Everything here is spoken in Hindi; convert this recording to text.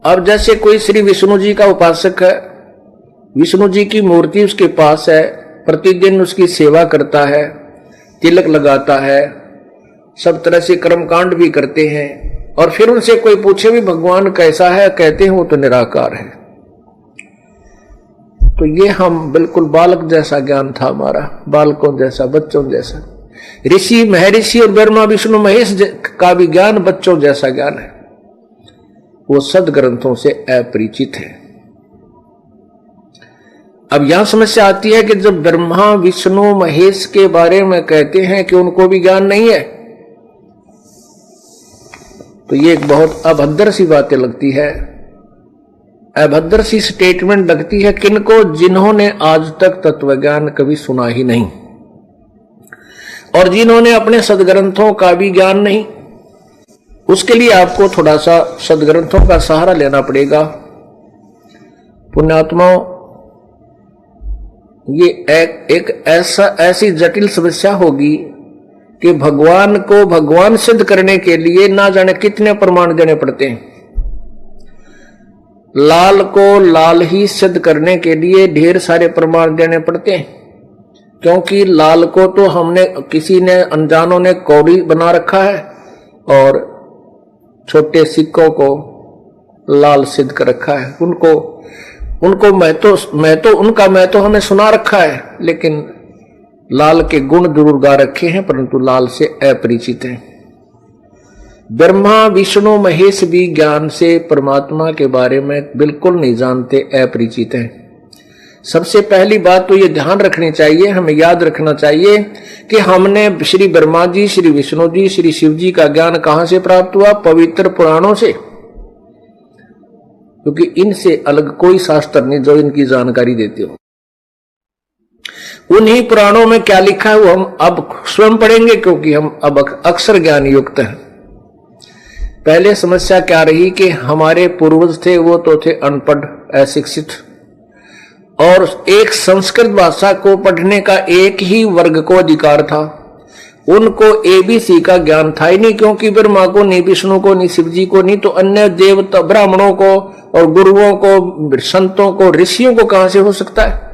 अब जैसे कोई श्री विष्णु जी का उपासक है, विष्णु जी की मूर्ति उसके पास है, प्रतिदिन उसकी सेवा करता है, तिलक लगाता है, सब तरह से कर्मकांड भी करते हैं, और फिर उनसे कोई पूछे भी भगवान कैसा है, कहते हैं वो तो निराकार है। तो ये हम बिल्कुल बालक जैसा ज्ञान था हमारा, बालकों जैसा, बच्चों जैसा। ऋषि महर्षि और ब्रह्मा विष्णु महेश का भी ज्ञान बच्चों जैसा ज्ञान है, वो सदग्रंथों से अपरिचित है। अब यहां समस्या आती है कि जब ब्रह्मा विष्णु महेश के बारे में कहते हैं कि उनको भी ज्ञान नहीं है, तो ये एक बहुत अभद्र सी बातें लगती है, अभद्र सी स्टेटमेंट लगती है किनको, जिन्होंने आज तक तत्वज्ञान कभी सुना ही नहीं और जिन्होंने अपने सदग्रंथों का भी ज्ञान नहीं। उसके लिए आपको थोड़ा सा सदग्रंथों का सहारा लेना पड़ेगा। पुण्यात्माओं, ये एक ऐसी जटिल समस्या होगी कि भगवान को भगवान सिद्ध करने के लिए ना जाने कितने प्रमाण देने पड़ते हैं। लाल को लाल ही सिद्ध करने के लिए ढेर सारे प्रमाण देने पड़ते हैं, क्योंकि लाल को तो हमने किसी ने अनजानों ने कौड़ी बना रखा है और छोटे सिक्कों को लाल सिद्ध कर रखा है। उनको मैं तो हमें सुना रखा है, लेकिन लाल के गुण जरूर गा रखे हैं, परंतु लाल से अपरिचित हैं। ब्रह्मा विष्णु महेश भी ज्ञान से परमात्मा के बारे में बिल्कुल नहीं जानते, अपरिचित हैं। सबसे पहली बात तो ये ध्यान रखनी चाहिए, हमें याद रखना चाहिए कि हमने श्री ब्रह्मा जी, श्री विष्णु जी, श्री शिव जी का ज्ञान कहां से प्राप्त हुआ? पवित्र पुराणों से, क्योंकि इनसे अलग कोई शास्त्र नहीं जो इनकी जानकारी देते हो। उन्हीं पुराणों में क्या लिखा है वो हम अब स्वयं पढ़ेंगे, क्योंकि हम अब अक्षर ज्ञान युक्त हैं। पहले समस्या क्या रही कि हमारे पूर्वज थे वो तो थे अनपढ़, अशिक्षित, और एक संस्कृत भाषा को पढ़ने का एक ही वर्ग को अधिकार था। उनको एबीसी का ज्ञान था ही नहीं, क्योंकि ब्रह्मा को नहीं, विष्णु को नहीं, शिव जी को नहीं, तो अन्य देवता ब्राह्मणों को और गुरुओं को, संतों को, ऋषियों को कहां से हो सकता है?